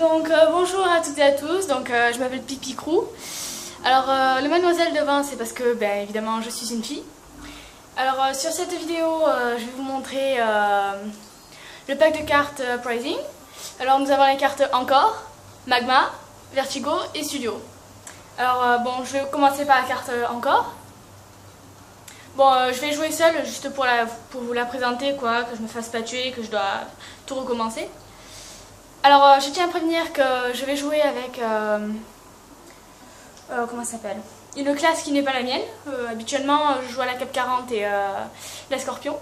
Donc bonjour à toutes et à tous, je m'appelle Pipicrou. Alors le mademoiselle devant c'est parce que évidemment je suis une fille. Alors sur cette vidéo je vais vous montrer le pack de cartes Uprising. Alors nous avons les cartes Encore, Magma, Vertigo et Studio. Alors bon, je vais commencer par la carte Encore. Bon, je vais jouer seule juste pour vous la présenter, quoi, que je me fasse pas tuer, que je dois tout recommencer. Alors, je tiens à prévenir que je vais jouer avec, comment ça s'appelle, une classe qui n'est pas la mienne. Habituellement, je joue à la Cap 40 et la Scorpion.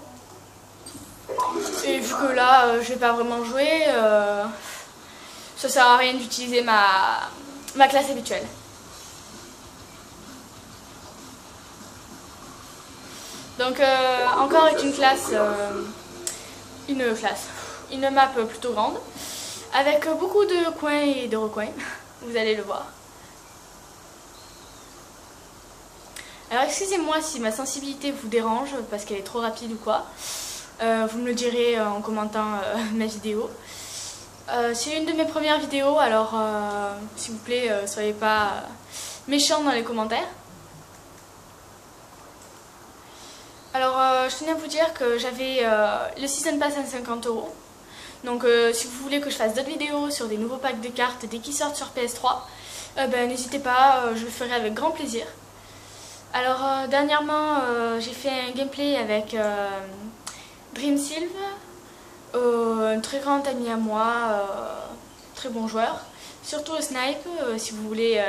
Et vu que là, je vais pas vraiment jouer, ça sert à rien d'utiliser ma classe habituelle. Donc Encore est une une map plutôt grande, avec beaucoup de coins et de recoins, vous allez le voir. Alors excusez-moi si ma sensibilité vous dérange, parce qu'elle est trop rapide ou quoi, vous me le direz en commentant ma vidéo. C'est une de mes premières vidéos, alors s'il vous plaît, soyez pas méchants dans les commentaires. Alors, je tenais à vous dire que j'avais le Season Pass à 50 €. Donc, si vous voulez que je fasse d'autres vidéos sur des nouveaux packs de cartes dès qu'ils sortent sur PS3, n'hésitez pas, je le ferai avec grand plaisir. Alors, dernièrement, j'ai fait un gameplay avec Dreamsylve, un très grand ami à moi, très bon joueur. Surtout au snipe, si vous voulez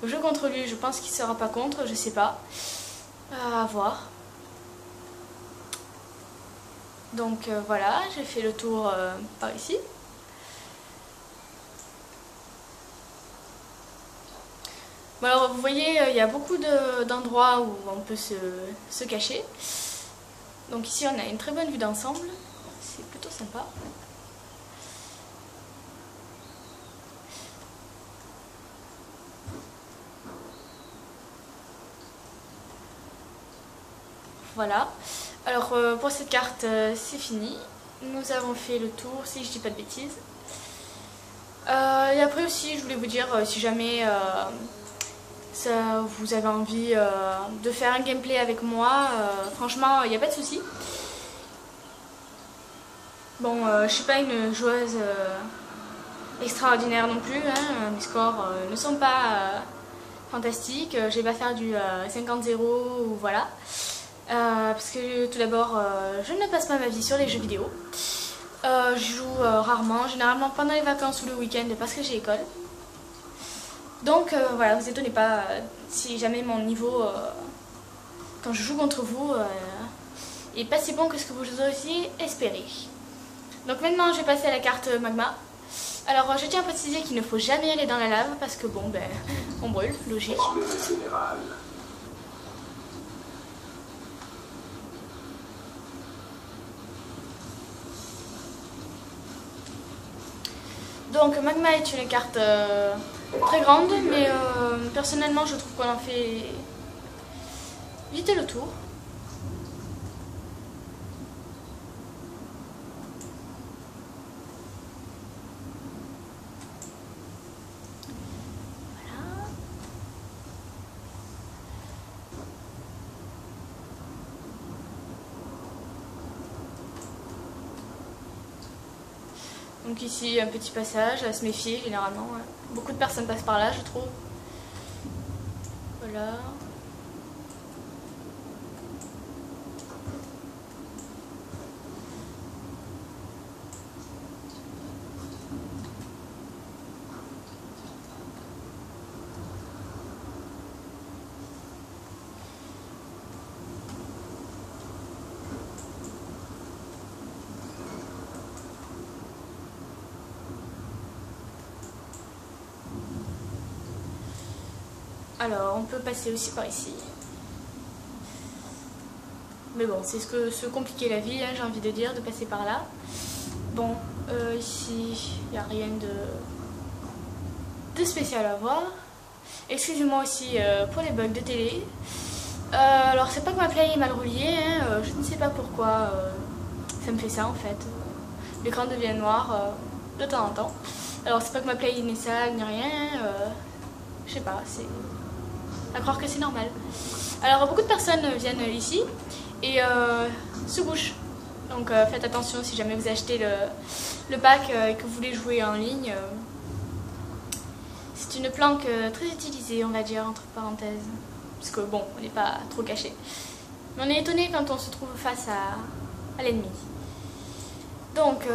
jouer contre lui, je pense qu'il ne sera pas contre, je sais pas. À voir. Donc voilà, j'ai fait le tour par ici. Bon, alors vous voyez, il y a beaucoup d'endroits où on peut se cacher. Donc ici on a une très bonne vue d'ensemble, c'est plutôt sympa. Voilà. Alors pour cette carte c'est fini, nous avons fait le tour si je dis pas de bêtises. Et après aussi je voulais vous dire si jamais vous avez envie de faire un gameplay avec moi, franchement il n'y a pas de souci. Bon je suis pas une joueuse extraordinaire non plus, hein, mes scores ne sont pas fantastiques, je vais pas faire du 50-0 ou voilà. Parce que tout d'abord, je ne passe pas ma vie sur les jeux vidéo. Je joue rarement, généralement pendant les vacances ou le week-end parce que j'ai école. Donc voilà, vous étonnez pas si jamais mon niveau, quand je joue contre vous, est pas si bon que ce que vous auriez espéré. Donc maintenant, je vais passer à la carte Magma. Alors je tiens à préciser qu'il ne faut jamais aller dans la lave parce que bon, on brûle, logique. Donc Magma est une carte très grande, mais personnellement je trouve qu'on en fait vite le tour. Voilà. Donc ici un petit passage à se méfier généralement. Beaucoup de personnes passent par là je trouve. Voilà. Alors, on peut passer aussi par ici. Mais bon, c'est se compliquer la vie, hein, j'ai envie de dire, de passer par là. Bon, ici, il n'y a rien de spécial à voir. Excusez-moi aussi pour les bugs de télé. Alors, c'est pas que ma play est mal reliée, hein, je ne sais pas pourquoi ça me fait ça en fait. L'écran devient noir. de temps en temps. Alors c'est pas que ma play n'est sale ni rien, je sais pas, c'est à croire que c'est normal. Alors beaucoup de personnes viennent ici et se bouchent. Donc faites attention si jamais vous achetez le pack et que vous voulez jouer en ligne. C'est une planque très utilisée, on va dire, entre parenthèses. Parce que bon, on n'est pas trop caché. Mais on est étonné quand on se trouve face à l'ennemi. Donc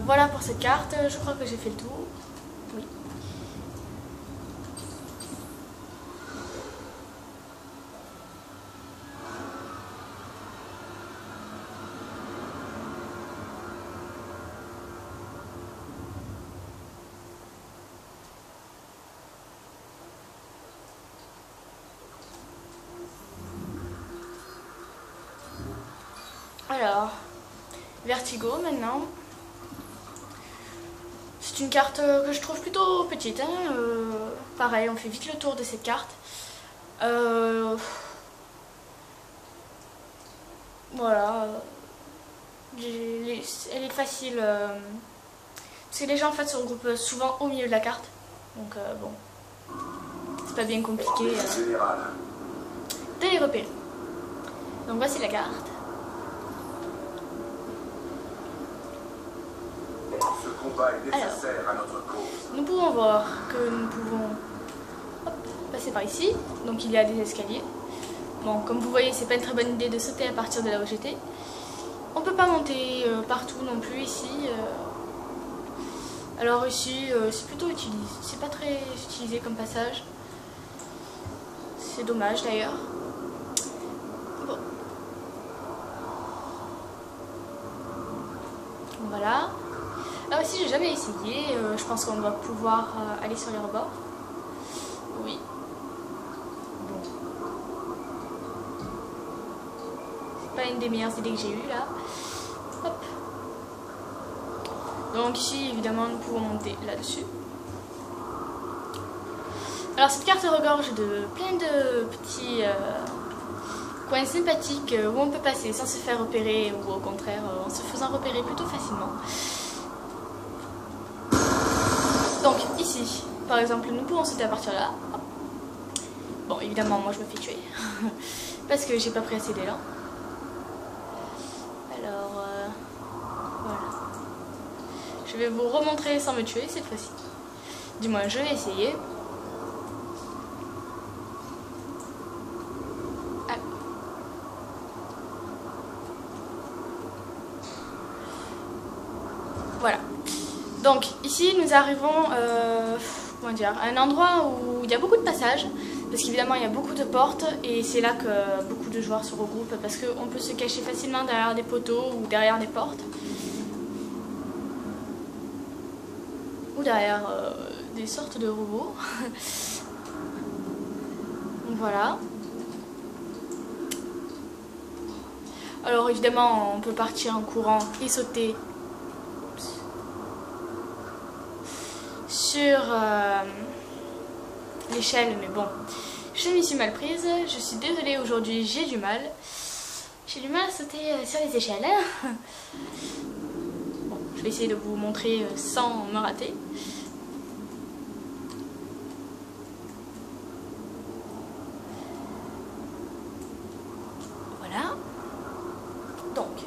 voilà pour cette carte, je crois que j'ai fait le tour. Oui. Alors, Vertigo maintenant. C'est une carte que je trouve plutôt petite. Hein. Pareil, on fait vite le tour de cette carte. Voilà. Elle est facile. Parce que les gens en fait se regroupent souvent au milieu de la carte. Donc bon. C'est pas bien compliqué de les repérer. Donc voici la carte. Alors, nous pouvons voir que nous pouvons passer par ici. Donc il y a des escaliers. Bon, comme vous voyez, c'est pas une très bonne idée de sauter à partir de là où j'étais. On peut pas monter partout non plus ici. Alors ici, c'est plutôt utilisé. C'est pas très utilisé comme passage. C'est dommage d'ailleurs. Bon. Voilà. Là aussi, j'ai jamais essayé. Je pense qu'on doit pouvoir aller sur les rebords. Oui. Bon. C'est pas une des meilleures idées que j'ai eues là. Hop. Donc ici, évidemment, nous pouvons monter là-dessus. Alors cette carte regorge de plein de petits coins sympathiques où on peut passer sans se faire repérer ou au contraire en se faisant repérer plutôt facilement. Donc ici, par exemple, nous pouvons sauter à partir de là. Bon, évidemment, moi je me fais tuer parce que j'ai pas pris assez d'élan. Alors, voilà. Je vais vous remontrer sans me tuer cette fois-ci. Du moins, je vais essayer. Ah. Voilà. Donc ici nous arrivons comment dire, à un endroit où il y a beaucoup de passages, parce qu'évidemment il y a beaucoup de portes et c'est là que beaucoup de joueurs se regroupent parce qu'on peut se cacher facilement derrière des poteaux ou derrière des portes ou derrière des sortes de robots. Donc voilà. Alors évidemment on peut partir en courant et sauter sur l'échelle, mais bon, je m'y suis mal prise, je suis désolée aujourd'hui, j'ai du mal à sauter sur les échelles. Bon, je vais essayer de vous montrer sans me rater. Voilà. Donc,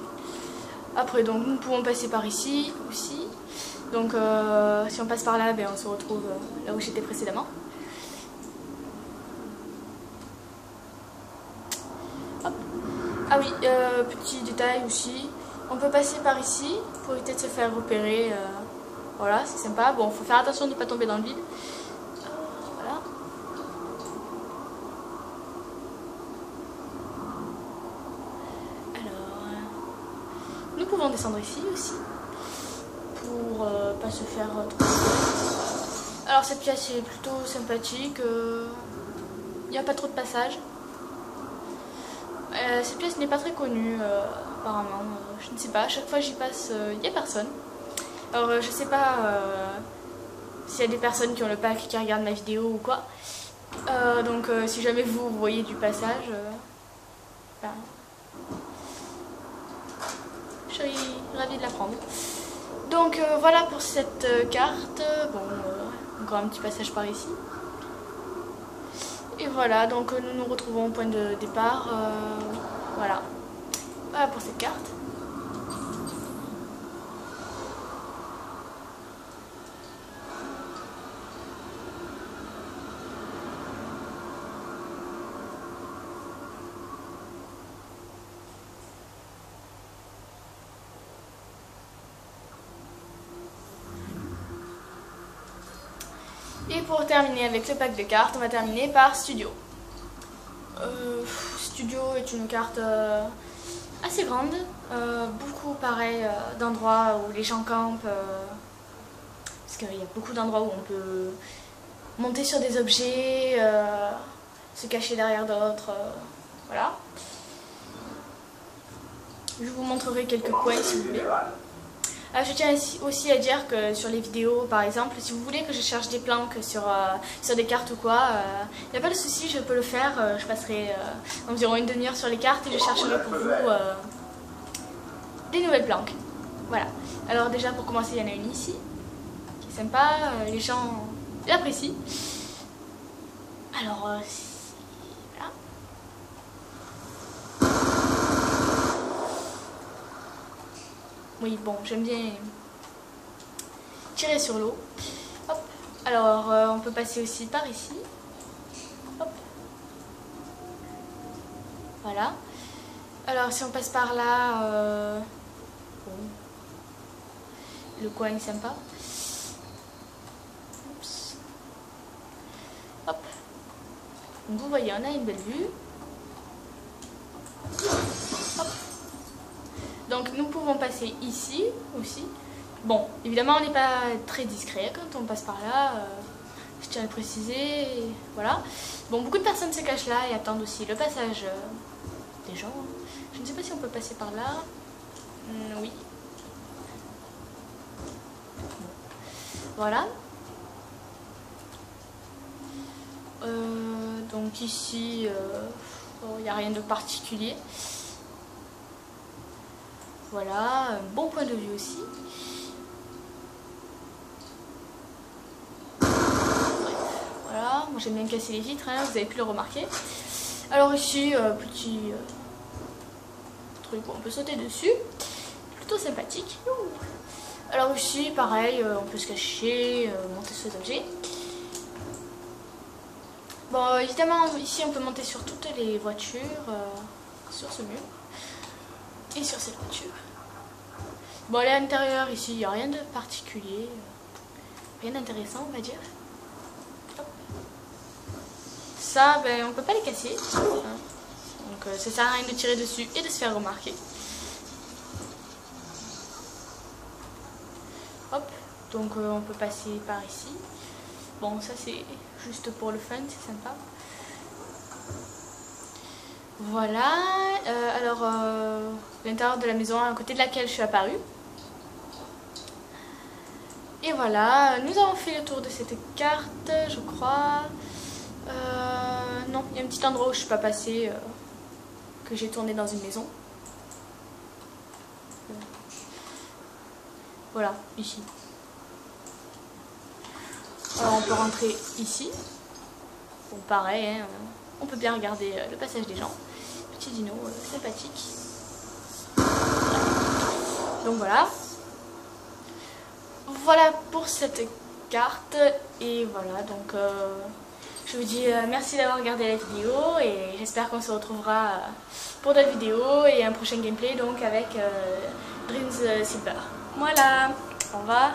après, donc, nous pouvons passer par ici aussi. Donc si on passe par là, ben, on se retrouve là où j'étais précédemment. Hop. Ah oui, petit détail aussi, on peut passer par ici pour éviter de se faire repérer. Voilà, c'est sympa. Bon, faut faire attention de ne pas tomber dans le vide. Voilà. Alors, nous pouvons descendre ici aussi. Pour pas se faire trop. Alors cette pièce est plutôt sympathique, il n'y a pas trop de passages. Cette pièce n'est pas très connue apparemment, je ne sais pas, à chaque fois j'y passe, il n'y a personne. Alors je sais pas s'il y a des personnes qui ont le pack qui regardent ma vidéo ou quoi. Donc si jamais vous voyez du passage, ben, je serais ravie de l'apprendre. Donc voilà pour cette carte. Bon, encore un petit passage par ici. Et voilà, donc nous nous retrouvons au point de départ. Voilà. Voilà pour cette carte. Et pour terminer avec le pack de cartes, on va terminer par Studio. Studio est une carte assez grande, beaucoup pareil d'endroits où les gens campent, parce qu'il y a beaucoup d'endroits où on peut monter sur des objets, se cacher derrière d'autres, voilà. Je vous montrerai quelques coins si vous voulez. Je tiens aussi à dire que sur les vidéos, par exemple, si vous voulez que je cherche des planques sur des cartes ou quoi, il n'y a pas de souci, je peux le faire. Je passerai environ une demi-heure sur les cartes et je chercherai pour vous des nouvelles planques. Voilà. Alors déjà, pour commencer, il y en a une ici, qui est sympa, les gens l'apprécient. Alors, voilà. Oui, bon, j'aime bien tirer sur l'eau. Hop. Alors, on peut passer aussi par ici. Hop. Voilà. Alors, si on passe par là, bon. Le coin est sympa. Oups. Hop. Donc, vous voyez, on a une belle vue. Hop. Donc nous pouvons passer ici aussi. Bon, évidemment on n'est pas très discret quand on passe par là, je tiens à le préciser, voilà. Bon, beaucoup de personnes se cachent là et attendent aussi le passage des gens. Je ne sais pas si on peut passer par là. Oui. Voilà. Donc ici, il n'y a rien de particulier. Voilà, un bon point de vue aussi. Voilà, moi j'aime bien casser les vitres, hein, vous avez pu le remarquer. Alors ici, petit truc où on peut sauter dessus, plutôt sympathique. Alors ici, pareil, on peut se cacher, monter sur les objets. Bon, évidemment, ici on peut monter sur toutes les voitures, sur ce mur. Et sur cette voiture. Bon, à l'intérieur, ici, il n'y a rien de particulier. Rien d'intéressant, on va dire. Hop. Ça, ben, on peut pas les casser. Donc, ça sert à rien de tirer dessus et de se faire remarquer. Hop. Donc, on peut passer par ici. Bon, ça, c'est juste pour le fun, c'est sympa. Voilà, alors l'intérieur de la maison à côté de laquelle je suis apparue. Et voilà, nous avons fait le tour de cette carte, je crois. Non, il y a un petit endroit où je ne suis pas passée, que j'ai tourné dans une maison. Voilà, ici. Alors on peut rentrer ici. Bon, pareil, hein, on peut bien regarder le passage des gens. Petit dino sympathique. Donc voilà. Voilà pour cette carte. Et voilà, donc je vous dis merci d'avoir regardé la vidéo. Et j'espère qu'on se retrouvera pour d'autres vidéos et un prochain gameplay donc avec Dreams Silver. Voilà, au revoir.